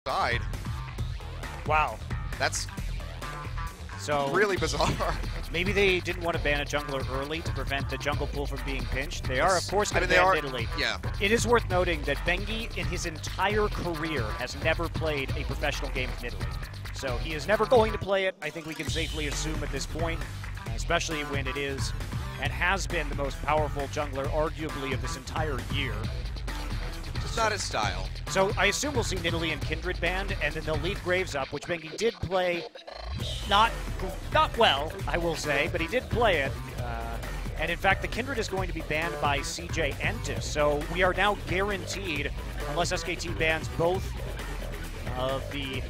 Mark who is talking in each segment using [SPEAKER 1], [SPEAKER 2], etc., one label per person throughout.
[SPEAKER 1] side.
[SPEAKER 2] Wow.
[SPEAKER 1] That's
[SPEAKER 2] so
[SPEAKER 1] really bizarre.
[SPEAKER 2] Maybe they didn't want to ban a jungler early to prevent the jungle pool from being pinched. They are, of course, going to ban Italy.
[SPEAKER 1] Yeah.
[SPEAKER 2] It is worth noting that Bengi, in his entire career, has never played a professional game in Italy. So he is never going to play it, I think we can safely assume at this point, especially when it is and has been the most powerful jungler, arguably, of this entire year.
[SPEAKER 1] Just not his style.
[SPEAKER 2] So I assume we'll see Nidalee and Kindred banned, and then they'll leave Graves up, which Bengi did play not well, I will say, but he did play it. And in fact, the Kindred is going to be banned by CJ Entus. So we are now guaranteed, unless SKT bans both of the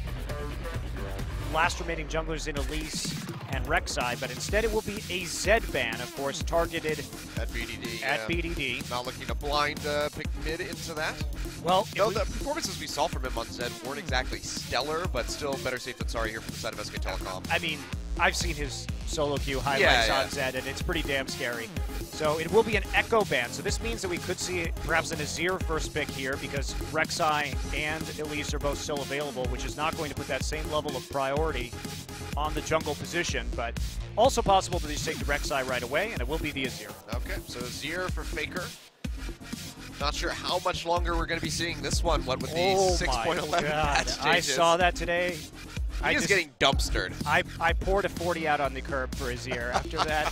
[SPEAKER 2] last remaining junglers in Elise and Rek'Sai, but instead it will be a Zed ban, of course, targeted
[SPEAKER 1] at BDD.
[SPEAKER 2] BDD.
[SPEAKER 1] Not looking to blind pick mid into that.
[SPEAKER 2] Well,
[SPEAKER 1] though the performances we saw from him on Zed weren't exactly stellar, but still better safe than sorry here from the side of SK Telecom.
[SPEAKER 2] I mean, I've seen his solo queue highlights on Zed, and it's pretty damn scary. So it will be an Echo ban. So this means that we could see perhaps an Azir first pick here because Rek'Sai and Elise are both still available, which is not going to put that same level of priority on the jungle position, but also possible to just take the Rek'Sai right away, and it will be the Azir.
[SPEAKER 1] Okay, so Azir for Faker. Not sure how much longer we're going to be seeing this one, what with the 6.11 match stages.
[SPEAKER 2] I saw that today.
[SPEAKER 1] He is getting dumpstered.
[SPEAKER 2] I poured a 40 out on the curb for Azir after that.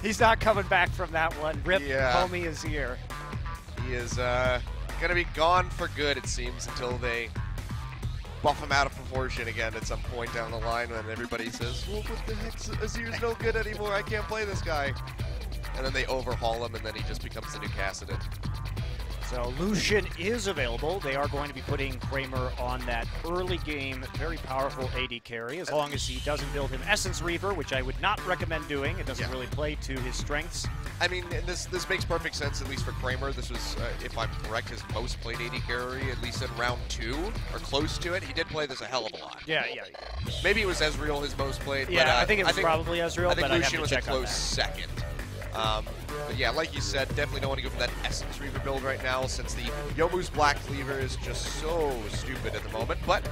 [SPEAKER 2] He's not coming back from that one. Rip homie Azir.
[SPEAKER 1] He is going to be gone for good, it seems, until they buff him out of proportion again at some point down the line when everybody says, well, what the heck, Azir's no good anymore, I can't play this guy. And then they overhaul him, and then he just becomes the new Cassidon.
[SPEAKER 2] So Lucian is available. They are going to be putting Kramer on that early game, very powerful AD carry, as long as he doesn't build him Essence Reaver, which I would not recommend doing. It doesn't really play to his strengths.
[SPEAKER 1] I mean, this makes perfect sense, at least for Kramer. This was, if I'm correct, his most played AD carry, at least in round 2, or close to it. He did play this a hell of a lot.
[SPEAKER 2] Yeah, he did.
[SPEAKER 1] Maybe it was Ezreal his most played.
[SPEAKER 2] Yeah,
[SPEAKER 1] but,
[SPEAKER 2] I think it was probably Ezreal,
[SPEAKER 1] I think
[SPEAKER 2] but
[SPEAKER 1] Lucian
[SPEAKER 2] I have
[SPEAKER 1] was
[SPEAKER 2] to
[SPEAKER 1] a
[SPEAKER 2] check on
[SPEAKER 1] close second. But yeah, like you said, definitely don't want to go for that Essence Reaver build right now since the Youmuu's Black Cleaver is just so stupid at the moment. But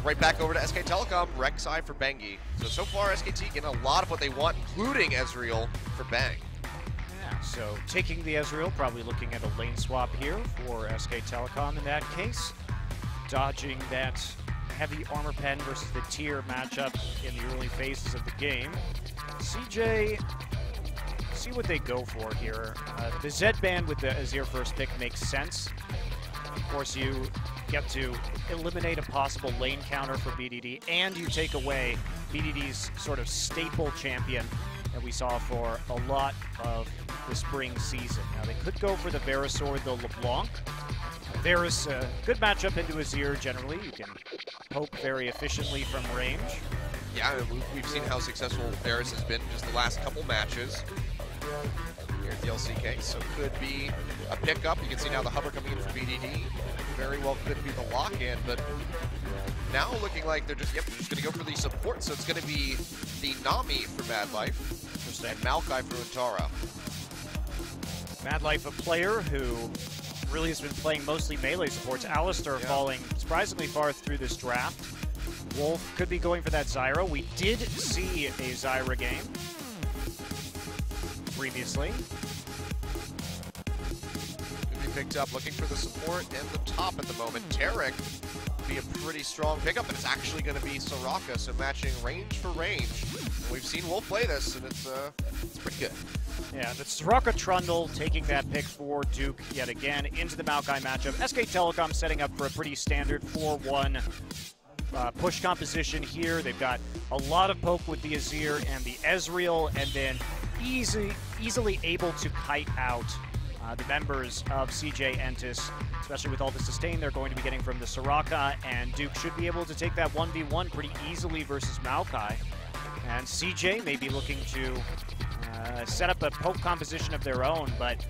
[SPEAKER 1] right back over to SK Telecom, Rek'Sai for Bengi. So far SKT getting a lot of what they want, including Ezreal for Bang.
[SPEAKER 2] Yeah, so taking the Ezreal, probably looking at a lane swap here for SK Telecom in that case. Dodging that heavy armor pen versus the tier matchup in the early phases of the game. CJ, see what they go for here. The Zed ban with the Azir first pick makes sense. Of course, you get to eliminate a possible lane counter for BDD, and you take away BDD's sort of staple champion that we saw for a lot of the spring season. Now, they could go for the Verisor, the LeBlanc. Varus, good matchup into Azir generally. You can poke very efficiently from range.
[SPEAKER 1] Yeah, we've seen how successful Varus has been just the last couple matches here at the LCK, so could be a pickup. You can see now the hover coming in for BDD. Very well could be the lock-in, but now looking like they're just, they're just going to go for the support, so it's going to be the Nami for Mad Life and Maokai for Untara.
[SPEAKER 2] Mad Life, a player who really has been playing mostly melee supports. Alistar falling surprisingly far through this draft. Wolf could be going for that Zyra. We did see a Zyra game previously.
[SPEAKER 1] Could be picked up, looking for the support and the top at the moment. Tarek would be a pretty strong pickup, but it's actually going to be Soraka, so matching range for range. And we've seen Wolf play this, and it's pretty good.
[SPEAKER 2] Yeah, the Soraka Trundle taking that pick for Duke yet again into the Maokai matchup. SK Telecom setting up for a pretty standard 4-1 push composition here. They've got a lot of poke with the Azir and the Ezreal, and then easily able to kite out the members of CJ Entus, especially with all the sustain they're going to be getting from the Soraka, and Duke should be able to take that 1v1 pretty easily versus Maokai. And CJ may be looking to set up a poke composition of their own, but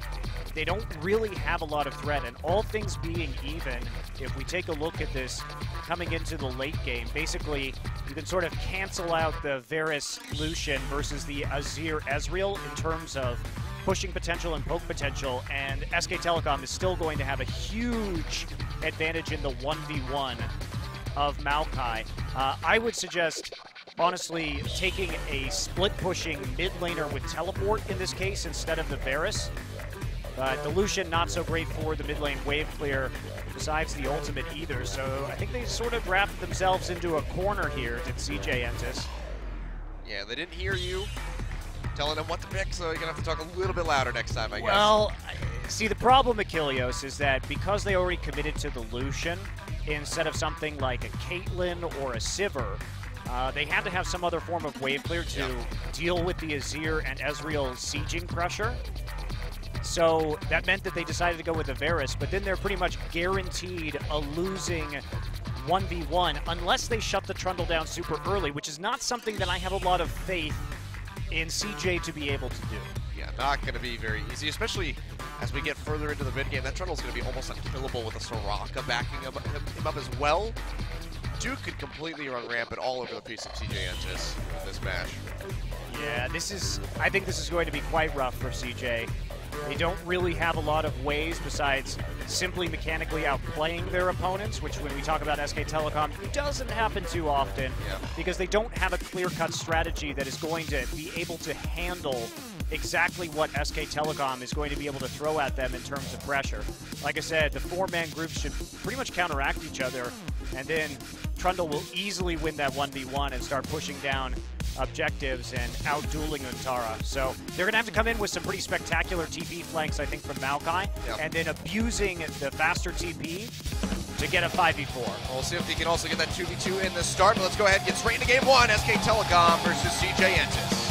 [SPEAKER 2] they don't really have a lot of threat. And all things being even, if we take a look at this coming into the late game, basically you can sort of cancel out the Varus Lucian versus the Azir Ezreal in terms of pushing potential and poke potential, and SK Telecom is still going to have a huge advantage in the 1v1 of Maokai. I would suggest, honestly, taking a split-pushing mid laner with teleport in this case instead of the Varus. But the Lucian not so great for the mid lane wave clear, besides the ultimate either. So I think they sort of wrapped themselves into a corner here, did CJ Entus.
[SPEAKER 1] Yeah, they didn't hear you telling them what to pick, so you're going to have to talk a little bit louder next time, I guess.
[SPEAKER 2] Well, see, the problem, Achilleos, is that because they already committed to the Lucian, instead of something like a Caitlyn or a Sivir, they had to have some other form of wave clear to deal with the Azir and Ezreal sieging pressure. So that meant that they decided to go with the Varus, but then they're pretty much guaranteed a losing 1v1 unless they shut the Trundle down super early, which is not something that I have a lot of faith in CJ to be able to do.
[SPEAKER 1] Yeah, not going to be very easy, especially as we get further into the mid game. That Trundle's going to be almost unkillable with a Soraka backing him up as well. Duke could completely run rampant all over the piece of CJ Entus in this match.
[SPEAKER 2] Yeah, I think this is going to be quite rough for CJ. They don't really have a lot of ways besides simply mechanically outplaying their opponents, which when we talk about SK Telecom, doesn't happen too often because they don't have a clear-cut strategy that is going to be able to handle exactly what SK Telecom is going to be able to throw at them in terms of pressure. Like I said, the four-man groups should pretty much counteract each other, and then Trundle will easily win that 1v1 and start pushing down objectives and out-dueling Untara. So they're going to have to come in with some pretty spectacular TP flanks, I think, from Maokai, and then abusing the faster TP to get a 5v4.
[SPEAKER 1] We'll see if he can also get that 2v2 in the start, but let's go ahead and get straight into game one. SK Telecom versus CJ Entus.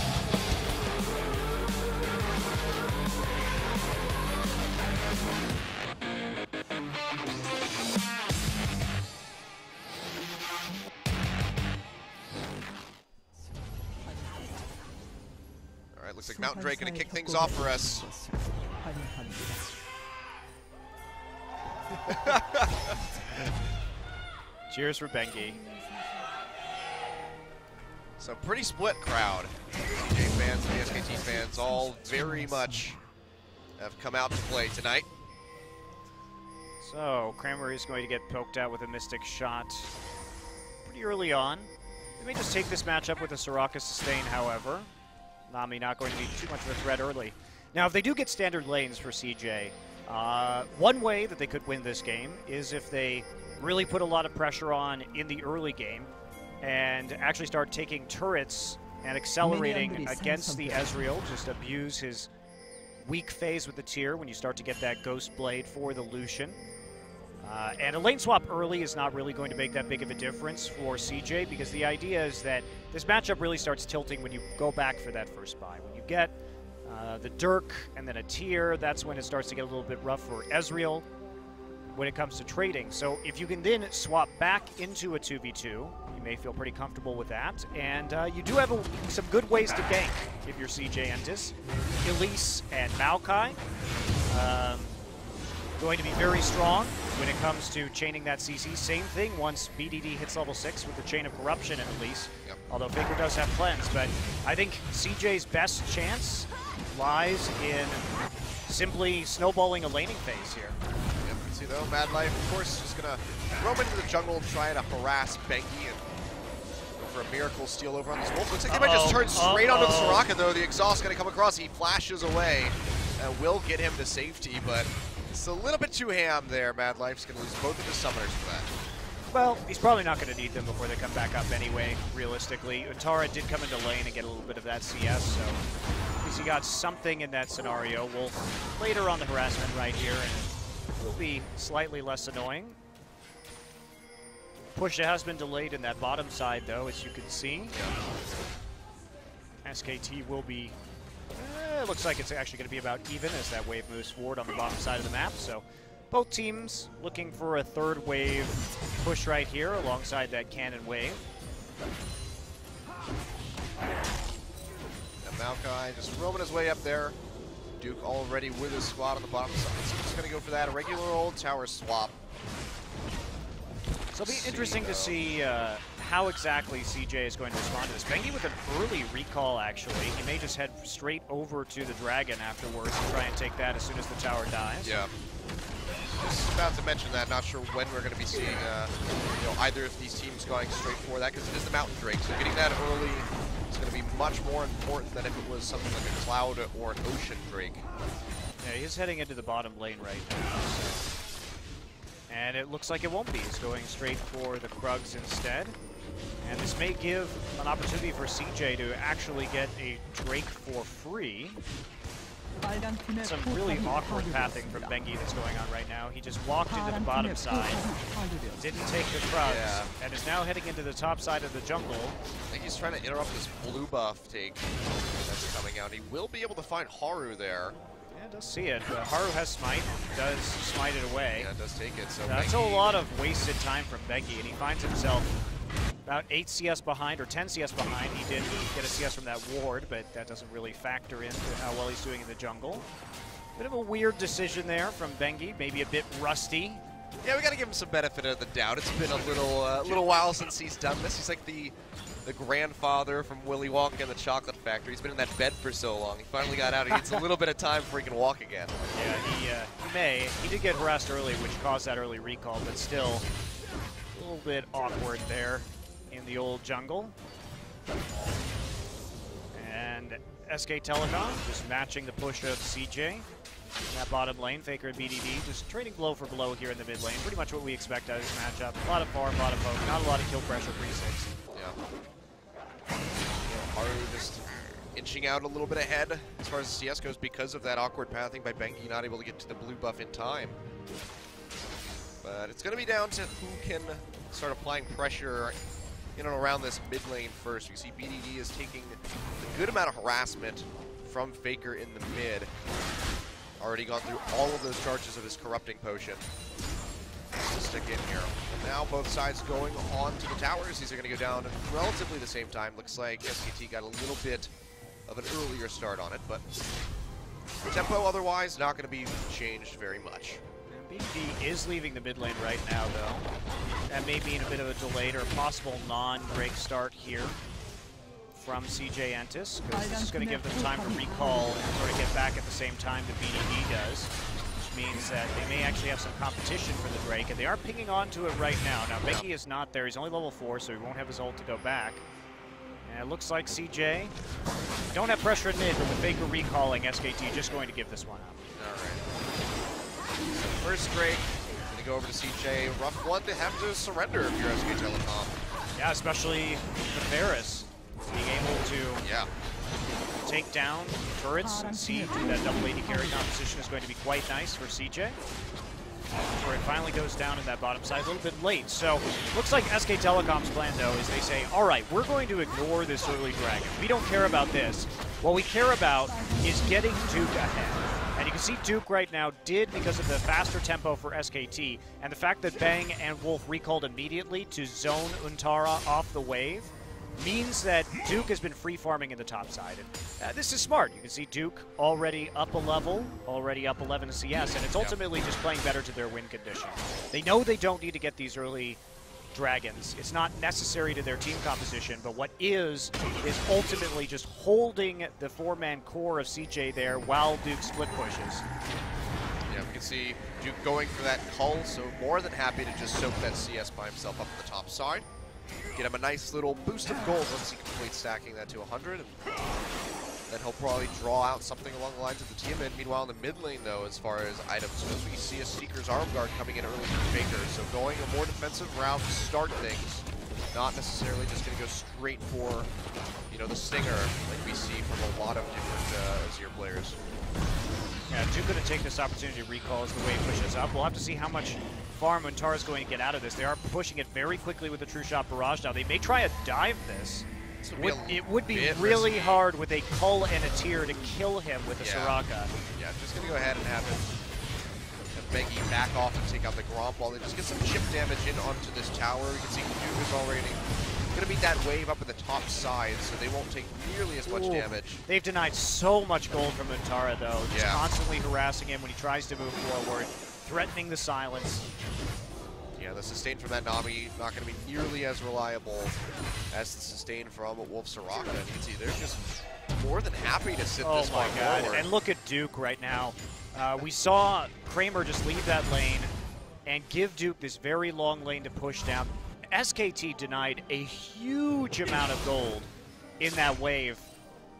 [SPEAKER 1] Looks like Mountain Drake going to kick things off for us.
[SPEAKER 2] Cheers for Bengi.
[SPEAKER 1] So pretty split crowd. CJ fans and the SKT fans all very much have come out to play tonight.
[SPEAKER 2] So Kramer is going to get poked out with a Mystic shot pretty early on. They may just take this matchup with a Soraka sustain, however. Nami not going to be too much of a threat early. Now, if they do get standard lanes for CJ, one way that they could win this game is if they really put a lot of pressure on in the early game and actually start taking turrets and accelerating against the Ezreal, just abuse his weak phase with the tier when you start to get that Ghost Blade for the Lucian. And a lane swap early is not really going to make that big of a difference for CJ because the idea is that this matchup really starts tilting when you go back for that first buy. When you get the Dirk and then a tier, that's when it starts to get a little bit rough for Ezreal when it comes to trading. So if you can then swap back into a 2v2, you may feel pretty comfortable with that. And you do have some good ways to gank if you're CJ Entus. Elise and Maokai. Going to be very strong when it comes to chaining that CC. Same thing once BDD hits level 6 with the Chain of Corruption at least. Although Faker does have Cleanse, but I think CJ's best chance lies in simply snowballing a laning phase here.
[SPEAKER 1] See though, Mad Life, of course, just gonna roam into the jungle, trying to harass Bengi and go for a miracle steal over on this wolf. Looks like they might just turn straight onto the Soraka though. The exhaust gonna come across, he flashes away and will get him to safety, but it's a little bit too ham there. Mad Life's going to lose both of his summoners for that.
[SPEAKER 2] Well, he's probably not going to need them before they come back up anyway, realistically. Untara did come into lane and get a little bit of that CS, so at least he got something in that scenario. Wolf later on the harassment right here, and it will be slightly less annoying. Push has been delayed in that bottom side, though, as you can see. SKT will be... it looks like it's actually going to be about even as that wave moves forward on the bottom side of the map. So both teams looking for a third wave push right here alongside that cannon wave.
[SPEAKER 1] And Maokai just roaming his way up there. Duke already with his squad on the bottom side. So he's just going to go for that. A regular old tower swap.
[SPEAKER 2] So it'll be interesting to see how exactly CJ is going to respond to this. Bengi with an early recall, actually. He may just head straight over to the Dragon afterwards and try and take that as soon as the tower dies.
[SPEAKER 1] Yeah. Just about to mention that. Not sure when we're going to be seeing either of these teams going straight for that, because it is the Mountain Drake. So getting that early is going to be much more important than if it was something like a Cloud or an Ocean Drake.
[SPEAKER 2] Yeah, he's heading into the bottom lane right now. So. And it looks like it won't be. He's going straight for the Krugs instead. And this may give an opportunity for CJ to actually get a Drake for free. Some really awkward pathing from Bengi that's going on right now. He just walked into the bottom side, didn't take the Krugs, and is now heading into the top side of the jungle.
[SPEAKER 1] I think he's trying to interrupt this blue buff take that's coming out. He will be able to find Haru there.
[SPEAKER 2] Yeah, does see it. Haru has smite, does smite it away.
[SPEAKER 1] Yeah, it does take it. So
[SPEAKER 2] that's a lot of wasted time from Bengi, and he finds himself about 8 CS behind, or 10 CS behind. He did get a CS from that ward, but that doesn't really factor into how well he's doing in the jungle. Bit of a weird decision there from Bengi, maybe a bit rusty.
[SPEAKER 1] Yeah, we got to give him some benefit of the doubt. It's been a little while since he's done this. He's like the grandfather from Willy Wonka and the Chocolate Factory. He's been in that bed for so long. He finally got out. He needs a little bit of time before he can walk again.
[SPEAKER 2] Yeah, he may. He did get harassed early, which caused that early recall, but still a little bit awkward there in the old jungle. And SK Telecom just matching the push of CJ in that bottom lane. Faker and BDD just trading blow for blow here in the mid lane. Pretty much what we expect out of this matchup. A lot of farm, a lot of poke, not a lot of kill pressure pre-6.
[SPEAKER 1] Yeah. Haru just inching out a little bit ahead as far as the CS goes because of that awkward pathing by Bengi, not able to get to the blue buff in time. But it's going to be down to who can start applying pressure in and around this mid lane first. You see BDD is taking a good amount of harassment from Faker in the mid. Already gone through all of those charges of his corrupting potion. To stick in here. And now both sides going on to the towers. These are going to go down at relatively the same time. Looks like SKT got a little bit of an earlier start on it, but tempo otherwise not going to be changed very much.
[SPEAKER 2] BD is leaving the mid lane right now, though. That may mean a bit of a delayed or possible non-break start here from CJ Entus, because this is going to give them time to recall and sort of get back at the same time that BDD does, which means that they may actually have some competition for the Drake, and they are pinging onto it right now. Now, Bengi is not there. He's only level 4, so he won't have his ult to go back. And it looks like CJ don't have pressure in mid, but the Faker recalling, SKT just going to give this one up.
[SPEAKER 1] All right. So first Drake, going to go over to CJ. Rough one to have to surrender if you're SK Telecom.
[SPEAKER 2] Yeah, especially the Ferris. Being able to take down turrets and see through that double AD carry composition is going to be quite nice for CJ. Where it finally goes down in that bottom side a little bit late. So looks like SK Telecom's plan, though, is they say, all right, we're going to ignore this early Dragon. We don't care about this. What we care about is getting Duke ahead. And you can see Duke right now did because of the faster tempo for SKT, and the fact that Bang and Wolf recalled immediately to zone Untara off the wave means that Duke has been free farming in the top side. And this is smart. You can see Duke already up a level, already up 11 CS, and it's ultimately just playing better to their win condition. They know they don't need to get these early Dragons. It's not necessary to their team composition, but what is ultimately just holding the 4-man core of CJ there while Duke split pushes.
[SPEAKER 1] Yeah, we can see Duke going for that cull, so more than happy to just soak that CS by himself up on the top side. Get him a nice little boost of gold once he completes stacking that to 100. And then he'll probably draw out something along the lines of the Tiamat. Meanwhile, in the mid lane, though, as far as items goes, we see a Seeker's Arm Guard coming in early from Faker. So going a more defensive route to start things. Not necessarily just going to go straight for, you know, the Stinger like we see from a lot of different Azir players.
[SPEAKER 2] Yeah, Duke going to take this opportunity to recall as the wave pushes up. We'll have to see how much farm Untara is going to get out of this. They are pushing it very quickly with the True Shot Barrage now. They may try to dive this. It would be really hard with a Cull and a Tier to kill him with a Soraka.
[SPEAKER 1] Yeah, I'm just going to go ahead and have Bengi back off and take out the Gromp while they just get some chip damage in onto this tower. You can see Duke is already going to beat that wave up at the top side, so they won't take nearly as much damage.
[SPEAKER 2] They've denied so much gold from Untara, though. Just constantly harassing him when he tries to move forward, threatening the silence.
[SPEAKER 1] Yeah, the sustain from that Nami not going to be nearly as reliable as the sustain from Wolf Soraka. And you can see they're just more than happy to sit this far forward.
[SPEAKER 2] And look at Duke right now. We saw Kramer just leave that lane and give Duke this very long lane to push down. SKT denied a huge amount of gold in that wave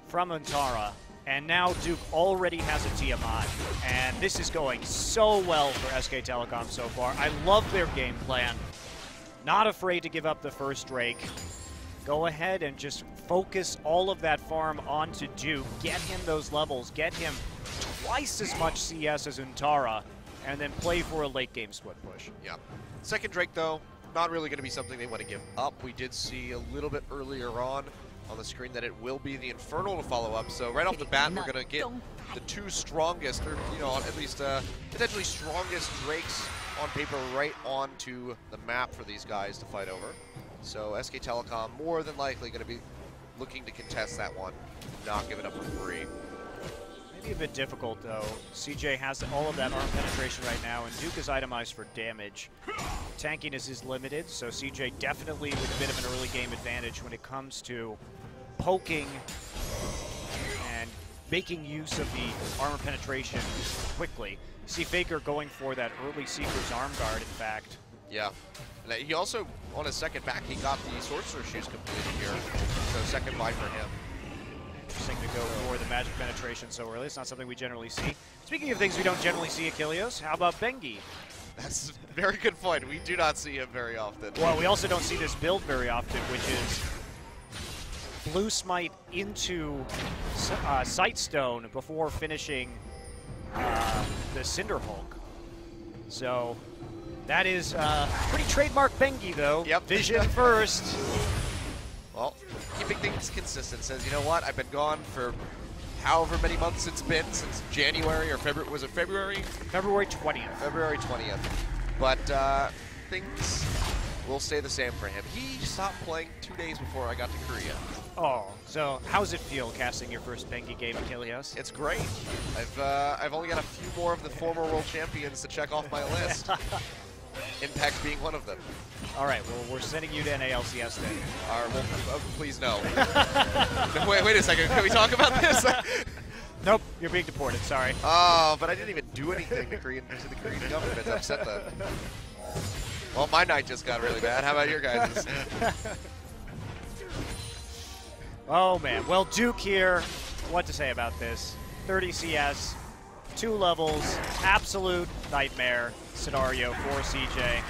[SPEAKER 2] from Antara, and now Duke already has a Tiamat, and this is going so well for SK Telecom so far. I love their game plan. Not afraid to give up the first Drake. Go ahead and just focus all of that farm onto Duke. Get him those levels. Get him twice as much CS as Antara, and then play for a late game split push.
[SPEAKER 1] Yeah. Second Drake, though, not really going to be something they want to give up. We did see a little bit earlier on the screen that it will be the Infernal to follow up. So right off the bat, we're going to get the two strongest, or at least potentially strongest Drakes on paper right onto the map for these guys to fight over. So SK Telecom more than likely going to be looking to contest that one, not give it up for free.
[SPEAKER 2] Maybe a bit difficult, though. CJ has all of that arm penetration right now, and Duke is itemized for damage. Tankiness is limited, so CJ definitely with a bit of an early game advantage when it comes to poking and making use of the armor penetration quickly. See Faker going for that early Seeker's arm guard, in fact.
[SPEAKER 1] Yeah. And he also, on his second back, he got the Sorcerer Shoes completed here. So second buy for him.
[SPEAKER 2] Interesting to go for the magic penetration so early. It's not something we generally see. Speaking of things we don't generally see, Achilles, how about Bengi?
[SPEAKER 1] That's a very good point. We do not see him very often.
[SPEAKER 2] Well, we also don't see this build very often, which is Blue Smite into Sightstone before finishing the Cinder Hulk. So that is pretty trademark Bengi, though.
[SPEAKER 1] Yep.
[SPEAKER 2] Vision first.
[SPEAKER 1] Well, keeping things consistent, says, you know what, I've been gone for however many months it's been, since January or February, was it February?
[SPEAKER 2] February 20th.
[SPEAKER 1] February 20th. But things will stay the same for him. He stopped playing 2 days before I got to Korea.
[SPEAKER 2] Oh, so how's it feel casting your first Bengi game, Achilles?
[SPEAKER 1] It's great. I've only got a few more of the former world champions to check off my list. Impact being one of them.
[SPEAKER 2] All right, well, we're sending you to NALCS then.
[SPEAKER 1] Well, please no. Wait a second. Can we talk about this?
[SPEAKER 2] Nope, you're being deported. Sorry.
[SPEAKER 1] Oh, but I didn't even do anything to the Korean government to upset them. Well, my night just got really bad. How about your guys'?
[SPEAKER 2] Oh, man. Well, Duke here. What to say about this? 30 CS, 2 levels, absolute nightmare scenario for CJ.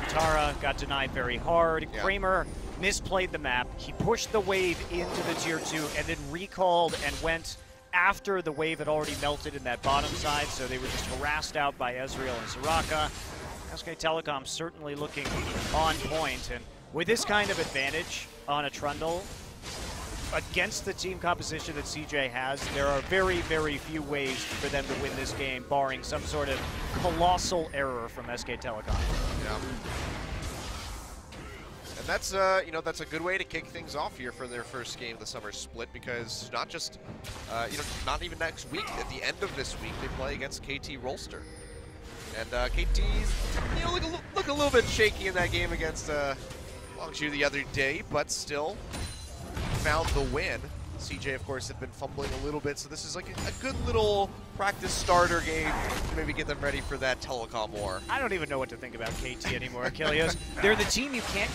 [SPEAKER 2] Tara got denied very hard.
[SPEAKER 1] Yeah.
[SPEAKER 2] Kramer misplayed the map. He pushed the wave into the tier 2 and then recalled and went after the wave had already melted in that bottom side, so they were just harassed out by Ezreal and Soraka. SK Telecom certainly looking on point, and with this kind of advantage on a Trundle, against the team composition that CJ has, there are very, very few ways for them to win this game, barring some sort of colossal error from SK Telecom.
[SPEAKER 1] Yeah. And that's that's a good way to kick things off here for their first game of the summer split, because not just not even next week, at the end of this week they play against KT Rolster. And KT's look a little bit shaky in that game against Longshu the other day, but still found the win. CJ, of course, had been fumbling a little bit, so this is like a good little practice starter game to maybe get them ready for that Telecom war.
[SPEAKER 2] I don't even know what to think about KT anymore, Achilles. They're the team you can't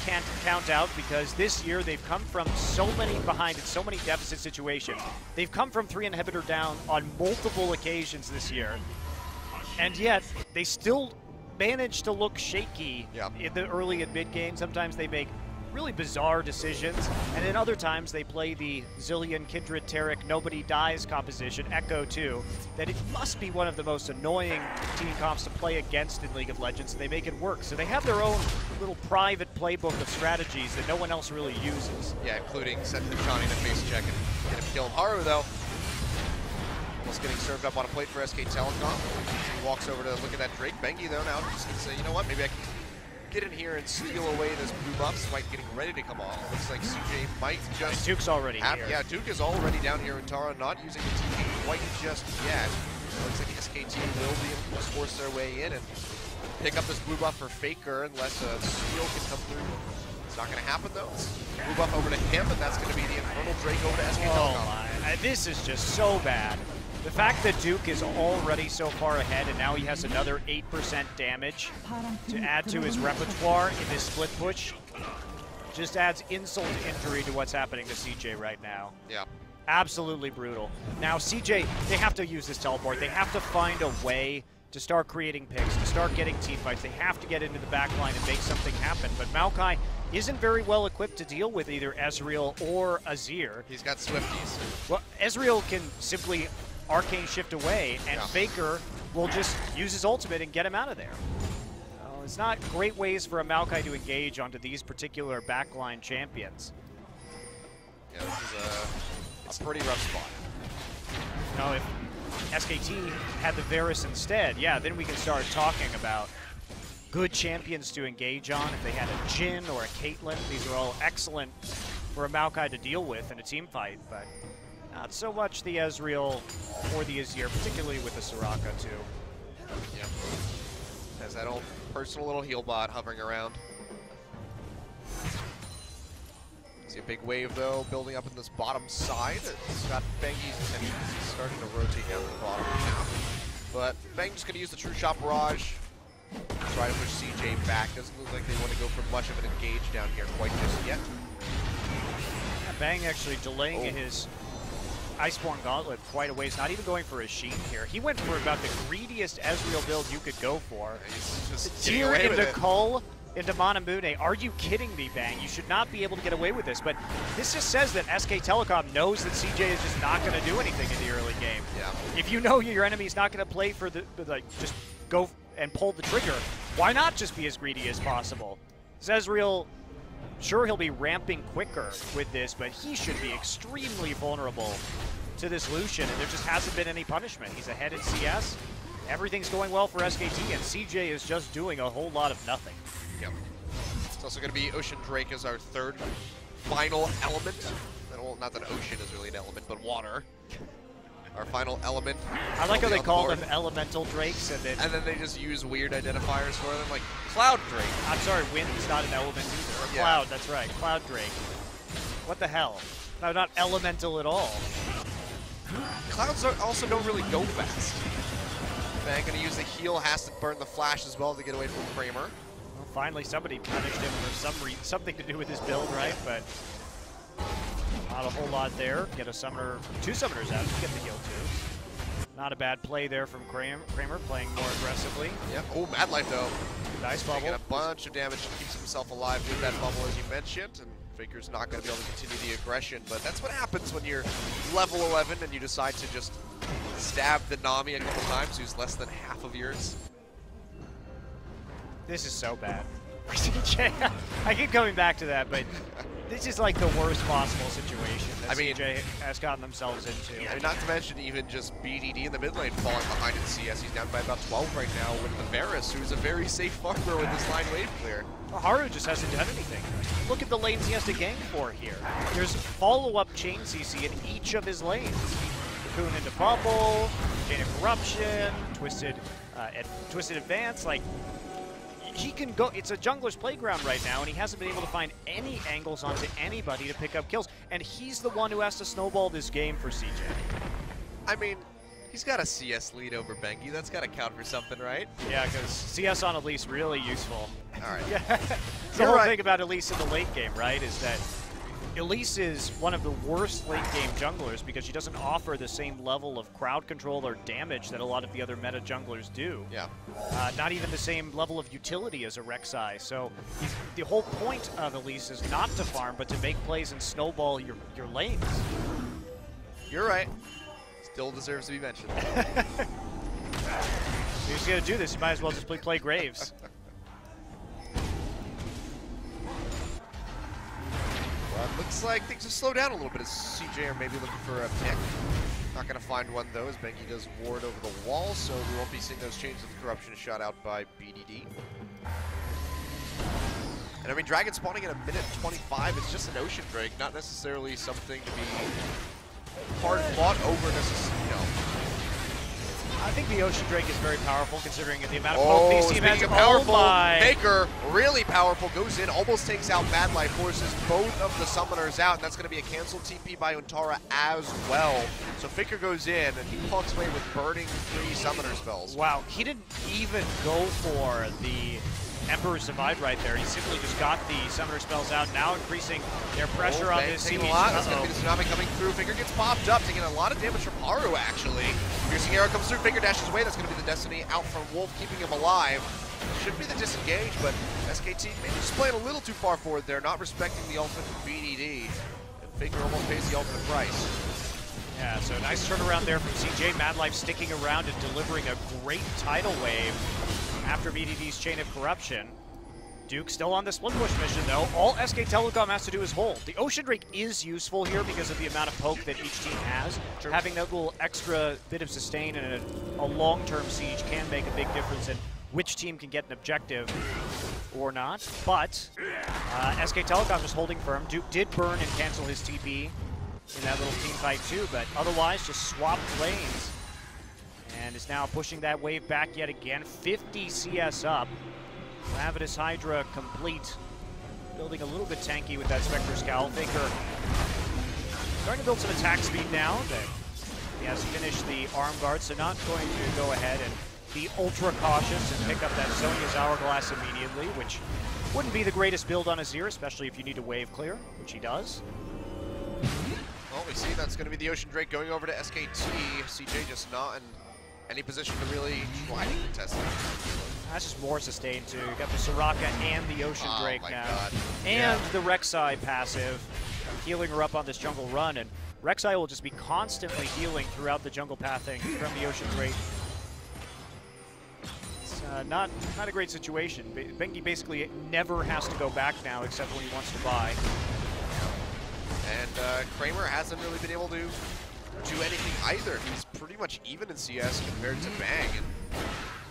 [SPEAKER 2] count out, because this year they've come from so many behind in so many deficit situations. They've come from 3 inhibitor down on multiple occasions this year, and yet they still manage to look shaky in the early and mid game. Sometimes they make really bizarre decisions, and then other times they play the Zillion, Kindred, Taric, Nobody Dies composition, Echo 2, that it must be one of the most annoying team comps to play against in League of Legends, and they make it work. So they have their own little private playbook of strategies that no one else really uses.
[SPEAKER 1] Yeah, including setting the Johnny in the face check and get him killed. Haru, though, almost getting served up on a plate for SK Telecom. He walks over to look at that Drake. Bengi, though, now just gonna say, you know what, maybe I can get in here and steal away this blue buff. Smite getting ready to come off. Looks like CJ might just...
[SPEAKER 2] And Duke's already here.
[SPEAKER 1] Yeah, Duke is already down here in Tara, not using the TP quite just yet. Looks like SKT will be able to force their way in, and pick up this blue buff for Faker unless a steal can come through. It's not going to happen though. It's blue buff over to him, and that's going to be the Infernal Drake over to SK Telecom.
[SPEAKER 2] Oh my, this is just so bad. The fact that Duke is already so far ahead and now he has another 8% damage to add to his repertoire in this split push just adds insult to injury to what's happening to CJ right now.
[SPEAKER 1] Yeah.
[SPEAKER 2] Absolutely brutal. Now CJ, they have to use this teleport. They have to find a way to start creating picks, to start getting team fights. They have to get into the back line and make something happen. But Maokai isn't very well equipped to deal with either Ezreal or Azir.
[SPEAKER 1] He's got Swifties.
[SPEAKER 2] Well, Ezreal can simply arcane shift away, and Faker will just use his ultimate and get him out of there. Well, it's not great ways for a Maokai to engage onto these particular backline champions.
[SPEAKER 1] Yeah, this is a pretty rough spot.
[SPEAKER 2] Now, if SKT had the Varus instead, yeah, then we can start talking about good champions to engage on. If they had a Jhin or a Caitlyn, these are all excellent for a Maokai to deal with in a team fight, but not so much the Ezreal or the Azir, particularly with the Soraka too.
[SPEAKER 1] Yeah. Has that old personal little heal bot hovering around. See a big wave though building up in this bottom side. It's got Bengi's attention. He's starting to rotate down the bottom now. But Bengi's going to use the True Shot Barrage. Try to push CJ back. Doesn't look like they want to go for much of an engage down here quite just yet.
[SPEAKER 2] Yeah, Bang actually delaying his Iceborne Gauntlet quite a ways, not even going for a Sheen here. He went for about the greediest Ezreal build you could go for.
[SPEAKER 1] He's just
[SPEAKER 2] Tear into Cull, into Manamune. Are you kidding me, Bang? You should not be able to get away with this. But this just says that SK Telecom knows that CJ is just not going to do anything in the early game.
[SPEAKER 1] Yeah.
[SPEAKER 2] If you know your enemy's not going to play for the just go and pull the trigger, why not just be as greedy as possible? Ezreal, sure, he'll be ramping quicker with this, but he should be extremely vulnerable to this Lucian, and there just hasn't been any punishment. He's ahead in CS. Everything's going well for SKT, and CJ is just doing a whole lot of nothing.
[SPEAKER 1] Yep. It's also going to be Ocean Drake as our third final element. Well, not that ocean is really an element, but water. Our final element.
[SPEAKER 2] I like how they call them elemental drakes, and then
[SPEAKER 1] they just use weird identifiers for them, like Cloud Drake.
[SPEAKER 2] I'm sorry, wind's not an element either. Or Cloud, that's right, Cloud Drake. What the hell? No, not elemental at all.
[SPEAKER 1] Clouds also don't really go fast. Bang going to use the heal, has to burn the flash as well to get away from Kramer.
[SPEAKER 2] Well, finally somebody punished him for something to do with his build, right? But not a whole lot there. Get a summoner, two summoners out to get the heal too. Not a bad play there from Kramer playing more aggressively.
[SPEAKER 1] Yep. Oh, Mad Life though.
[SPEAKER 2] Nice bubble.
[SPEAKER 1] Taking a bunch of damage, keeps himself alive with that bubble as you mentioned, and Faker's not going to be able to continue the aggression, but that's what happens when you're level 11 and you decide to just stab the Nami a couple times, who's less than half of yours.
[SPEAKER 2] This is so bad. I keep coming back to that, but this is like the worst possible situation that CJ has gotten themselves into.
[SPEAKER 1] Yeah, not to mention even just BDD in the mid lane falling behind in CS. He's down by about 12 right now with the Varus, who's a very safe farmer with this line wave clear.
[SPEAKER 2] Well, Haru just hasn't done anything. Look at the lanes he has to gank for here. There's follow-up chain CC in each of his lanes. Cocoon into Bubble, Chain of Corruption, Twisted Advance, like, he can go. It's a jungler's playground right now, and he hasn't been able to find any angles onto anybody to pick up kills. And he's the one who has to snowball this game for CJ.
[SPEAKER 1] I mean, he's got a CS lead over Bengi. That's got to count for something, right?
[SPEAKER 2] Yeah, because CS on Elise really useful.
[SPEAKER 1] All right.
[SPEAKER 2] Yeah. The whole thing about Elise in the late game, right, is that Elise is one of the worst late game junglers because she doesn't offer the same level of crowd control or damage that a lot of the other meta junglers do.
[SPEAKER 1] Yeah.
[SPEAKER 2] Not even the same level of utility as a Rek'Sai. So the whole point of Elise is not to farm, but to make plays and snowball your lanes.
[SPEAKER 1] You're right. Still deserves to be mentioned.
[SPEAKER 2] If he's going to do this, you might as well just play Graves.
[SPEAKER 1] Looks like things have slowed down a little bit as CJ are maybe looking for a pick. Not going to find one though, as Bengi does ward over the wall, so we won't be seeing those chains of corruption shot out by BDD. And I mean, Dragon spawning at 1:25 is just an Ocean Drake, not necessarily something to be hard fought over necessarily. You know,
[SPEAKER 2] I think the Ocean Drake is very powerful considering the amount of poke these team has.
[SPEAKER 1] Powerful,
[SPEAKER 2] oh my.
[SPEAKER 1] Faker, really powerful, goes in, almost takes out Mad Life, forces both of the summoners out, and that's going to be a canceled TP by Untara as well. So Faker goes in, and he walks away with burning 3 summoner spells.
[SPEAKER 2] Wow, he didn't even go for the Emperor's Divide right there. He simply just got the summoner spells out, now increasing their pressure on this
[SPEAKER 1] taking
[SPEAKER 2] siege.
[SPEAKER 1] a lot. That's going to be the tsunami coming through. Faker gets popped up, taking a lot of damage from Haru, actually. Piercing arrow comes through, Faker dashes away. That's going to be the Destiny out from Wolf, keeping him alive. Should be the disengage, but SKT maybe just playing a little too far forward there, not respecting the ultimate from BDD. And Faker almost pays the ultimate price.
[SPEAKER 2] Yeah, so nice turnaround there from CJ. Mad Life sticking around and delivering a great tidal wave after BDD's Chain of Corruption. Duke still on the split push mission though. All SK Telecom has to do is hold. The Ocean Drake is useful here because of the amount of poke that each team has.
[SPEAKER 1] True.
[SPEAKER 2] Having that little extra bit of sustain in a long-term siege can make a big difference in which team can get an objective or not. But SK Telecom just holding firm. Duke did burn and cancel his TP in that little team fight too, but otherwise just swapped lanes and is now pushing that wave back yet again. 50 CS up. Gravitas Hydra complete. Building a little bit tanky with that Spectre Scowl. Faker starting to build some attack speed now. He has finished the arm guard, so not going to go ahead and be ultra cautious and pick up that Sonya's Hourglass immediately, which wouldn't be the greatest build on Azir, especially if you need a wave clear, which he does.
[SPEAKER 1] Well, we see that's going to be the Ocean Drake going over to SKT. CJ just not in any position to really try to contest it.
[SPEAKER 2] That's just more sustained too. You got the Soraka and the Ocean Drake now.
[SPEAKER 1] God.
[SPEAKER 2] And the Rek'Sai passive, healing her up on this jungle run. And Rek'Sai will just be constantly healing throughout the jungle pathing from the Ocean Drake. It's not a great situation. Bengi basically never has to go back now except when he wants to buy.
[SPEAKER 1] And Kramer hasn't really been able to do anything either. He's pretty much even in CS compared to Bang. And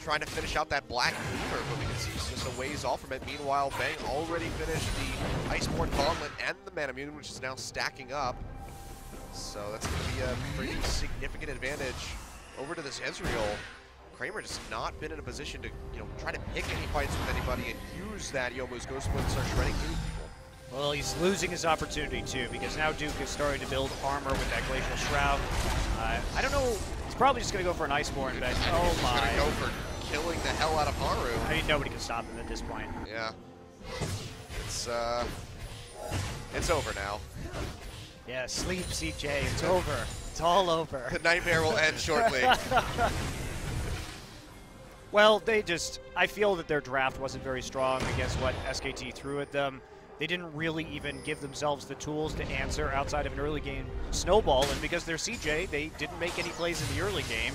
[SPEAKER 1] trying to finish out that black Weaver, but we can see he's just a ways off from it. Meanwhile, Bang already finished the Iceborne Gauntlet and the Manamune, which is now stacking up. So that's going to be a pretty significant advantage over to this Ezreal. Kramer just not been in a position to, try to pick any fights with anybody and use that Youmuu's Ghost Blade and start shredding through people.
[SPEAKER 2] Well, he's losing his opportunity too, because now Duke is starting to build armor with that Glacial Shroud. I don't know, he's probably just going to go for an Iceborne, but oh my.
[SPEAKER 1] He's going to go for killing the hell out of Haru.
[SPEAKER 2] I mean, nobody can stop him at this point.
[SPEAKER 1] Yeah. It's over now.
[SPEAKER 2] Yeah, sleep, CJ. It's over. It's all over.
[SPEAKER 1] The nightmare will end shortly.
[SPEAKER 2] Well, I feel that their draft wasn't very strong against what SKT threw at them. They didn't really even give themselves the tools to answer outside of an early game snowball, and because they're CJ, they didn't make any plays in the early game,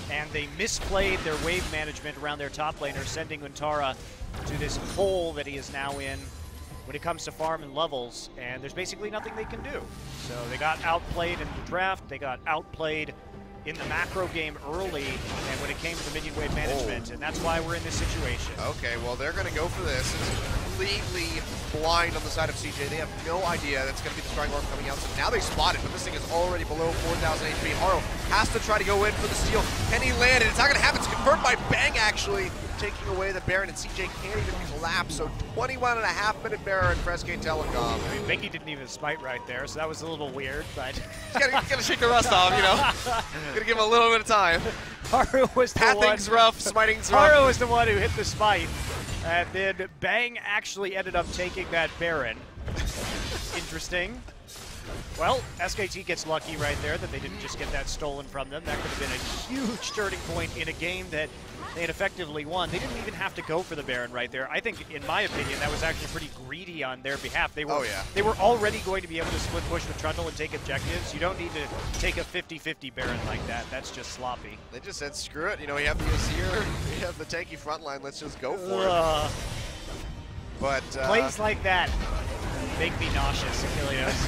[SPEAKER 2] and they misplayed their wave management around their top laner, sending Untara to this hole that he is now in when it comes to farm and levels, and there's basically nothing they can do. So they got outplayed in the draft, they got outplayed in the macro game early, and when it came to the minion wave management, and that's why we're in this situation.
[SPEAKER 1] Okay, well, they're going to go for this. It's completely blind on the side of CJ. They have no idea that's going to be the Strike Orb coming out. So now they spot it, but this thing is already below 4,000 HP. Haru has to try to go in for the steal. Can he land it? It's not going to happen. It's confirmed by Bang, actually, taking away the Baron, and CJ can't even collapse. So 21.5-minute Baron for SK Telecom.
[SPEAKER 2] I mean, Bengi didn't even smite right there, so that was a little weird, but...
[SPEAKER 1] gotta shake the rust off, Gonna give him a little bit of time.
[SPEAKER 2] Haru was the one...
[SPEAKER 1] Pathing's rough, smiting's rough.
[SPEAKER 2] Haru was the one who hit the smite, and then Bang actually ended up taking that Baron. Interesting. Well, SKT gets lucky right there that they didn't just get that stolen from them. That could have been a huge turning point in a game that they had effectively won. They didn't even have to go for the Baron right there. I think, in my opinion, that was actually pretty greedy on their behalf. They were, they were already going to be able to split push with Trundle and take objectives. You don't need to take a 50-50 Baron like that. That's just sloppy.
[SPEAKER 1] They just said, screw it. We have the Azir, we have the tanky front line. Let's just go for it. But
[SPEAKER 2] plays like that make me nauseous, Achilles.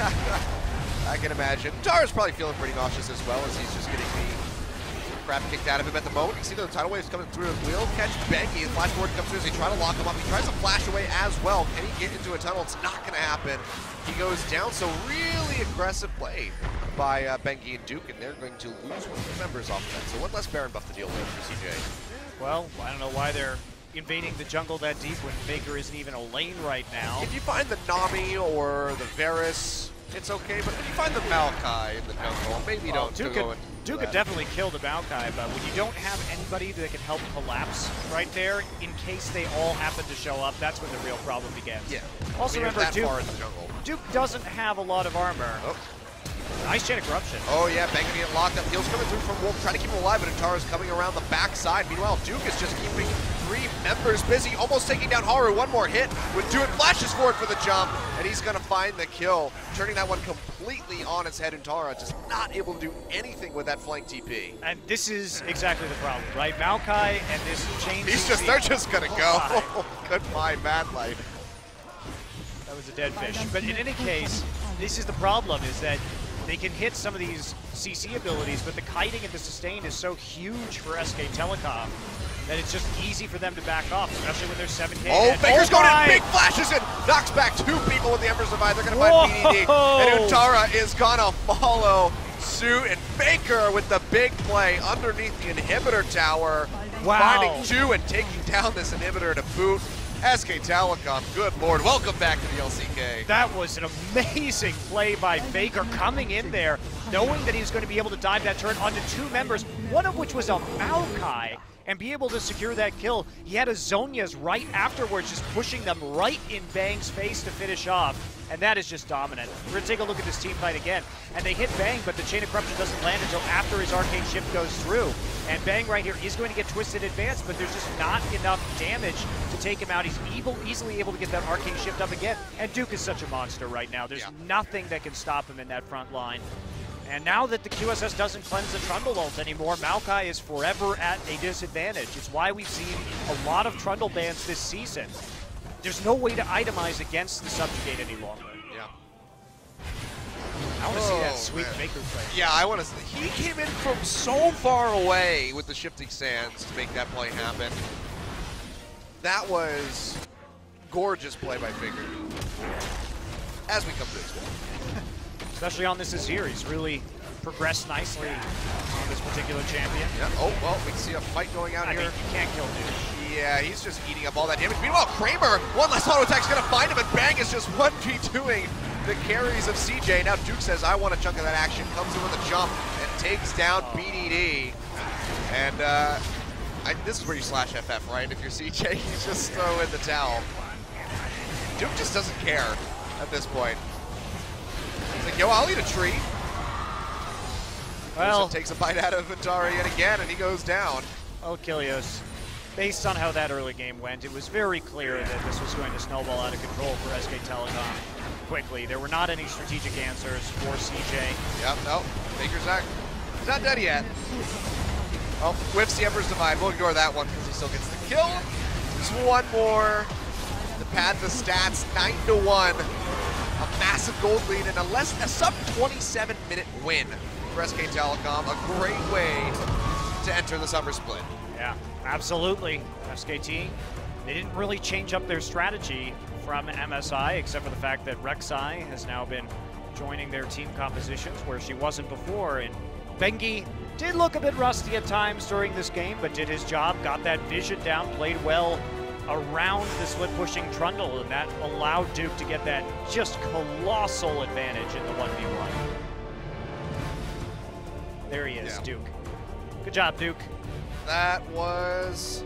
[SPEAKER 1] I can imagine. Tara's probably feeling pretty nauseous as well, as he's just getting the crap kicked out of him at the moment. You can see the tidal waves coming through. Will catch Bengi. The flash forward comes through as they try to lock him up. He tries to flash away as well. Can he get into a tunnel? It's not going to happen. He goes down, so really aggressive play by Bengi and Duke, and they're going to lose one of the members off of that. So one less Baron buff to deal with for CJ.
[SPEAKER 2] Well, I don't know why they're invading the jungle that deep when Faker isn't even a lane right now.
[SPEAKER 1] If you find the Nami or the Varus, it's okay, but if you find the Maokai in the jungle, maybe don't go in.
[SPEAKER 2] Duke could definitely kill the Maokai, but when you don't have anybody that can help collapse right there, in case they all happen to show up, that's when the real problem begins.
[SPEAKER 1] Yeah.
[SPEAKER 2] Also remember,
[SPEAKER 1] that far in the jungle.
[SPEAKER 2] Duke doesn't have a lot of armor.
[SPEAKER 1] Oh.
[SPEAKER 2] Nice chain of corruption.
[SPEAKER 1] Oh yeah, Bengi getting locked up. Heals coming through from Wolf, trying to keep him alive, but Antara's coming around the backside. Meanwhile, Duke is just keeping 3 members busy, almost taking down Haru. One more hit with Duke, flashes forward for the jump, and he's gonna find the kill, turning that one completely on its head. Antara just not able to do anything with that flank TP.
[SPEAKER 2] And this is exactly the problem, right? Maokai and this chain TP.
[SPEAKER 1] They're just gonna go. Goodbye, Mad Life.
[SPEAKER 2] That was a dead fish. But in any case, this is the problem, is that they can hit some of these CC abilities, but the kiting and the sustain is so huge for SK Telecom that it's just easy for them to back off, especially when they're 7K.
[SPEAKER 1] Oh, Faker's going in, big flashes and knocks back 2 people with the Embers of Fire. They're gonna find BDD, and Antara is gonna follow suit, and Faker with the big play underneath the inhibitor tower, finding 2 and taking down this inhibitor to boot. SK Telecom, good lord, welcome back to the LCK.
[SPEAKER 2] That was an amazing play by Faker, coming in there, knowing that he was going to be able to dive that turret onto 2 members, one of which was a Maokai, and be able to secure that kill. He had a Zhonya's right afterwards, just pushing them right in Bang's face to finish off, and that is just dominant. We're going to take a look at this team fight again, and they hit Bang, but the Chain of Corruption doesn't land until after his Arcane Shift goes through. And Bang right here is going to get twisted advanced, but there's just not enough damage to take him out. He's easily able to get that Arcane Shift up again, and Duke is such a monster right now. There's nothing that can stop him in that front line. And now that the QSS doesn't cleanse the Trundle ult anymore, Maokai is forever at a disadvantage. It's why we've seen a lot of Trundle bans this season. There's no way to itemize against the Subjugate any longer.
[SPEAKER 1] Yeah.
[SPEAKER 2] I want to see that sweet Faker play.
[SPEAKER 1] Yeah, I want to see. He came in from so far away with the shifting sands to make that play happen. That was gorgeous play by Faker. As we come to this one.
[SPEAKER 2] Especially on this Azir, he's really progressed nicely on this particular champion.
[SPEAKER 1] Yeah. Oh, well, we can see a fight going out here.
[SPEAKER 2] I mean, you can't kill Duke.
[SPEAKER 1] Yeah, he's just eating up all that damage. Meanwhile, Kramer, one last auto attack's gonna find him, and Bang is just 1v2ing the carries of CJ. Now Duke says, I want a chunk of that action, comes in with a jump, and takes down BDD. And this is where you slash FF, right? If you're CJ, you just throw in the towel. Duke just doesn't care at this point. He's like, yo, I'll eat a tree.
[SPEAKER 2] Well,
[SPEAKER 1] takes a bite out of Antara yet again, and he goes down.
[SPEAKER 2] Oh, Kilios. Based on how that early game went, it was very clear that this was going to snowball out of control for SK Telecom quickly. There were not any strategic answers for CJ.
[SPEAKER 1] Yep, no, Faker's not dead yet. Oh, whiffs the Emperor's Divide. We'll ignore that one because he still gets the kill. Just one more to pad the stats, 9-1. A massive gold lead and a sub 27-minute win for SK Telecom. A great way to enter the summer split.
[SPEAKER 2] Yeah, absolutely. SKT, they didn't really change up their strategy from MSI, except for the fact that Rek'Sai has now been joining their team compositions where she wasn't before. And Bengi did look a bit rusty at times during this game, but did his job, got that vision down, played well around the split-pushing Trundle, and that allowed Duke to get that just colossal advantage in the 1v1. There he is, Duke. Good job, Duke.
[SPEAKER 1] That was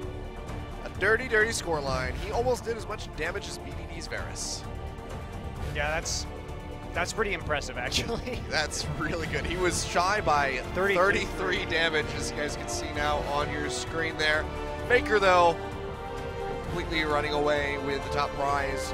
[SPEAKER 1] a dirty, dirty scoreline. He almost did as much damage as BDD's Varus.
[SPEAKER 2] Yeah, that's pretty impressive, actually.
[SPEAKER 1] That's really good. He was shy by 33 damage, as you guys can see now on your screen there. Faker, though, completely running away with the top prize,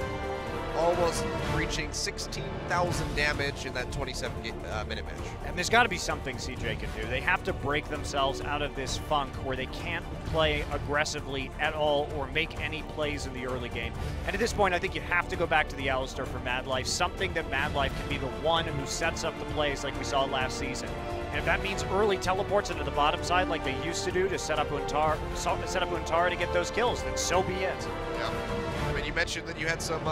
[SPEAKER 1] almost reaching 16,000 damage in that 27-minute match.
[SPEAKER 2] And there's got to be something CJ can do. They have to break themselves out of this funk where they can't play aggressively at all or make any plays in the early game. And at this point, I think you have to go back to the Alistar for Mad Life, something that Mad Life can be the one who sets up the plays like we saw last season. And if that means early teleports into the bottom side like they used to do to set up Untara to get those kills, then so be it.
[SPEAKER 1] Yeah. I mean, you mentioned that you had some